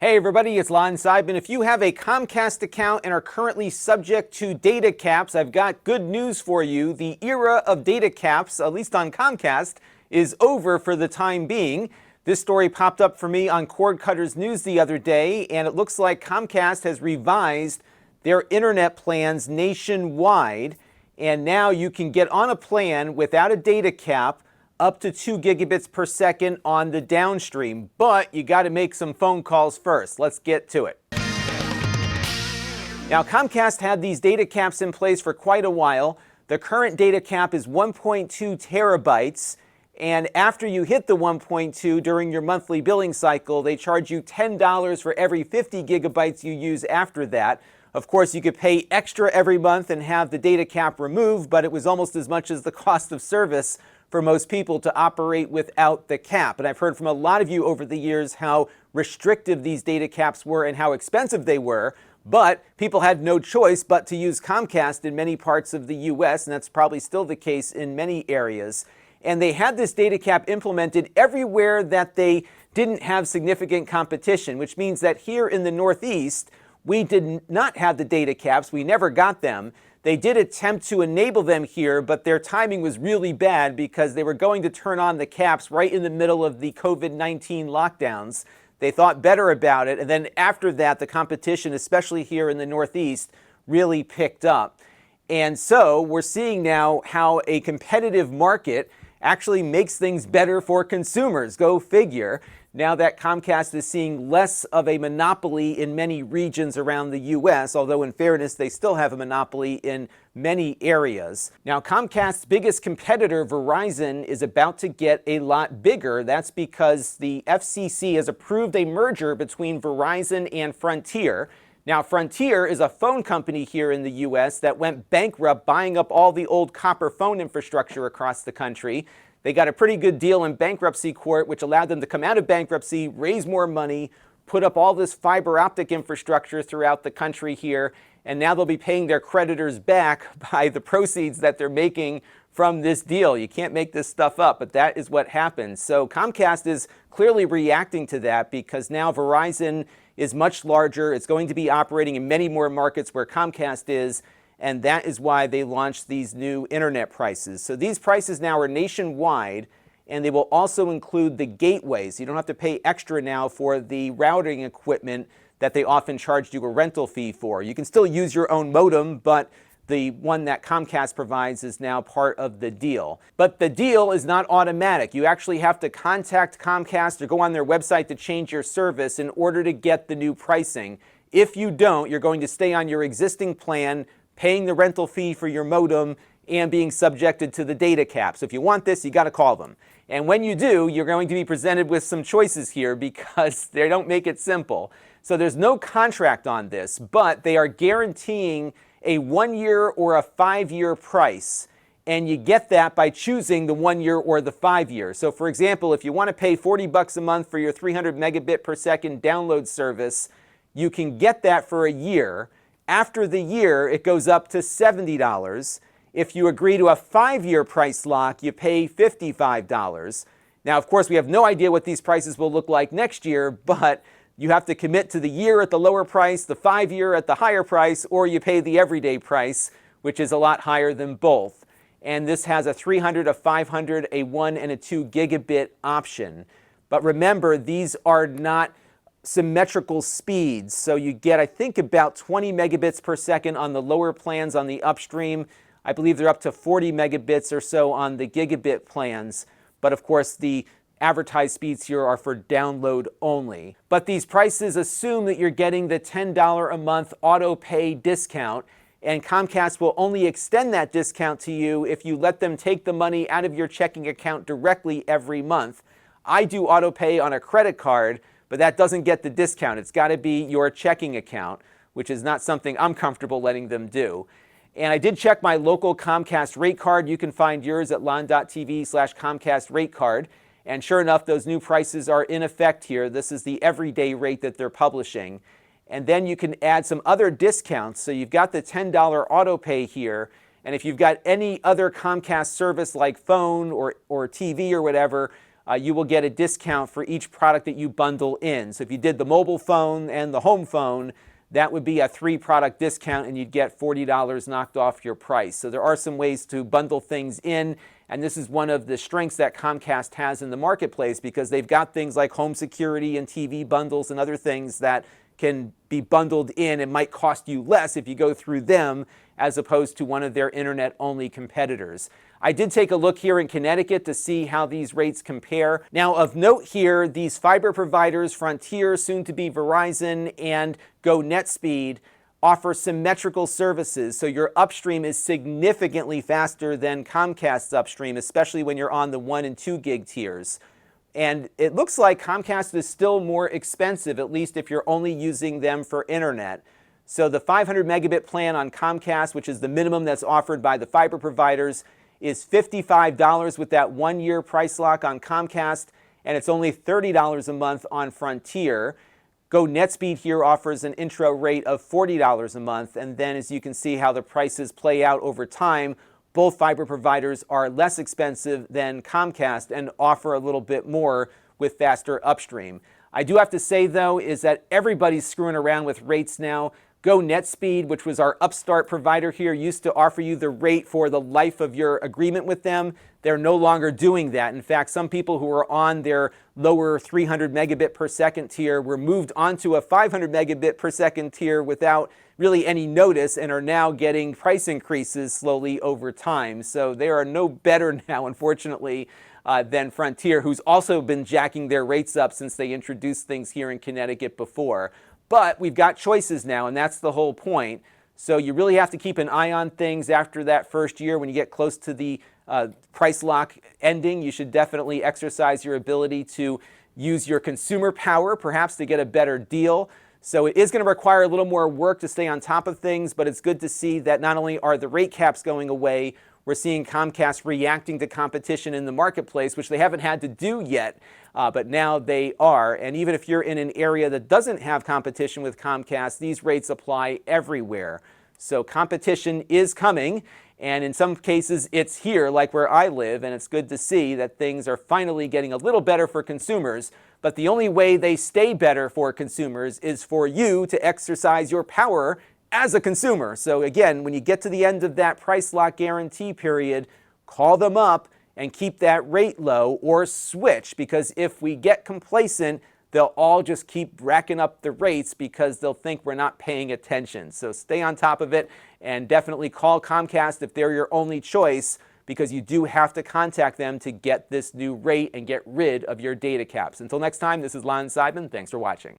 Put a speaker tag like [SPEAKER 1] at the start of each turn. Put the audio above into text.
[SPEAKER 1] Hey everybody, it's Lon.TV. If you have a Comcast account and are currently subject to data caps, I've got good news for you. The era of data caps, at least on Comcast, is over for the time being. This story popped up for me on Cord Cutters News the other day, and it looks like Comcast has revised their internet plans nationwide, and now you can get on a plan without a data cap up to 2 gigabits per second on the downstream, but you got to make some phone calls first. Let's get to it. Now, Comcast had these data caps in place for quite a while. The current data cap is 1.2 terabytes, and after you hit the 1.2 during your monthly billing cycle, they charge you $10 for every 50 gigabytes you use after that. Of course, you could pay extra every month and have the data cap removed, but it was almost as much as the cost of service for most people to operate without the cap. And I've heard from a lot of you over the years how restrictive these data caps were and how expensive they were, but people had no choice but to use Comcast in many parts of the US, and that's probably still the case in many areas. And they had this data cap implemented everywhere that they didn't have significant competition, which means that here in the Northeast, we did not have the data caps. We never got them. They did attempt to enable them here, but their timing was really bad because they were going to turn on the caps right in the middle of the COVID-19 lockdowns. They thought better about it, and then after that, the competition, especially here in the Northeast, really picked up. And so we're seeing now how a competitive market actually makes things better for consumers. Go figure. Now that Comcast is seeing less of a monopoly in many regions around the U.S., although in fairness, they still have a monopoly in many areas. Now, Comcast's biggest competitor, Verizon, is about to get a lot bigger. That's because the FCC has approved a merger between Verizon and Frontier. Now, Frontier is a phone company here in the U.S. that went bankrupt buying up all the old copper phone infrastructure across the country. They got a pretty good deal in bankruptcy court, which allowed them to come out of bankruptcy, raise more money, put up all this fiber optic infrastructure throughout the country here, and now they'll be paying their creditors back by the proceeds that they're making from this deal. You can't make this stuff up, but that is what happened. So Comcast is clearly reacting to that because now Verizon is much larger. It's going to be operating in many more markets where Comcast is, and that is why they launched these new internet prices. So these prices now are nationwide, and they will also include the gateways. You don't have to pay extra now for the routing equipment that they often charged you a rental fee for. You can still use your own modem, but the one that Comcast provides is now part of the deal. But the deal is not automatic. You actually have to contact Comcast or go on their website to change your service in order to get the new pricing. If you don't, you're going to stay on your existing plan, paying the rental fee for your modem and being subjected to the data cap. So if you want this, you got to call them. And when you do, you're going to be presented with some choices here because they don't make it simple. So there's no contract on this, but they are guaranteeing a 1-year or a 5-year price. And you get that by choosing the 1-year or the 5-year. So for example, if you want to pay $40 a month for your 300 megabit per second download service, you can get that for a year. After the year, it goes up to $70. If you agree to a 5-year price lock, you pay $55. Now, of course, we have no idea what these prices will look like next year, but you have to commit to the year at the lower price, the 5-year at the higher price, or you pay the everyday price, which is a lot higher than both. And this has a 300, a 500, a 1, and a 2 gigabit option. But remember, these are not symmetrical speeds. So you get, I think, about 20 megabits per second on the lower plans on the upstream. I believe they're up to 40 megabits or so on the gigabit plans. But of course, the advertised speeds here are for download only. But these prices assume that you're getting the $10 a month auto pay discount, and Comcast will only extend that discount to you if you let them take the money out of your checking account directly every month. I do auto pay on a credit card, but that doesn't get the discount. It's got to be your checking account, which is not something I'm comfortable letting them do. And I did check my local Comcast rate card. You can find yours at Lon.TV/Comcast rate card. And sure enough, those new prices are in effect here. This is the everyday rate that they're publishing. And then you can add some other discounts. So you've got the $10 auto pay here. And if you've got any other Comcast service like phone or TV or whatever, you will get a discount for each product that you bundle in. So if you did the mobile phone and the home phone, that would be a 3-product discount and you'd get $40 knocked off your price. So there are some ways to bundle things in, and this is one of the strengths that Comcast has in the marketplace because they've got things like home security and TV bundles and other things that can be bundled in and might cost you less if you go through them as opposed to one of their internet-only competitors. I did take a look here in Connecticut to see how these rates compare. Now, of note here, these fiber providers, Frontier, soon to be Verizon, and GoNetspeed, offer symmetrical services, so your upstream is significantly faster than Comcast's upstream, especially when you're on the 1 and 2 gig tiers. And it looks like Comcast is still more expensive, at least if you're only using them for internet. So the 500 megabit plan on Comcast, which is the minimum that's offered by the fiber providers, is $55 with that 1-year price lock on Comcast, and it's only $30 a month on Frontier. GoNetspeed here offers an intro rate of $40 a month, and then as you can see how the prices play out over time, both fiber providers are less expensive than Comcast and offer a little bit more with faster upstream. I do have to say, though, is that everybody's screwing around with rates now. GoNetspeed, which was our upstart provider here, used to offer you the rate for the life of your agreement with them. They're no longer doing that. In fact, some people who were on their lower 300 megabit per second tier were moved onto a 500 megabit per second tier without really any notice and are now getting price increases slowly over time. So they are no better now, unfortunately, than Frontier, who's also been jacking their rates up since they introduced things here in Connecticut before. But we've got choices now, and that's the whole point. So you really have to keep an eye on things after that first year. When you get close to the price lock ending, you should definitely exercise your ability to use your consumer power, perhaps to get a better deal. So it is going to require a little more work to stay on top of things, but it's good to see that not only are the rate caps going away, we're seeing Comcast reacting to competition in the marketplace, which they haven't had to do yet, but now they are. And even if you're in an area that doesn't have competition with Comcast, these rates apply everywhere. So competition is coming, and in some cases it's here, like where I live, and it's good to see that things are finally getting a little better for consumers. But the only way they stay better for consumers is for you to exercise your power as a consumer. So again, when you get to the end of that price lock guarantee period, call them up and keep that rate low or switch, because if we get complacent, they'll all just keep racking up the rates because they'll think we're not paying attention. So stay on top of it and definitely call Comcast if they're your only choice, because you do have to contact them to get this new rate and get rid of your data caps. Until next time, this is Lon Seidman. Thanks for watching.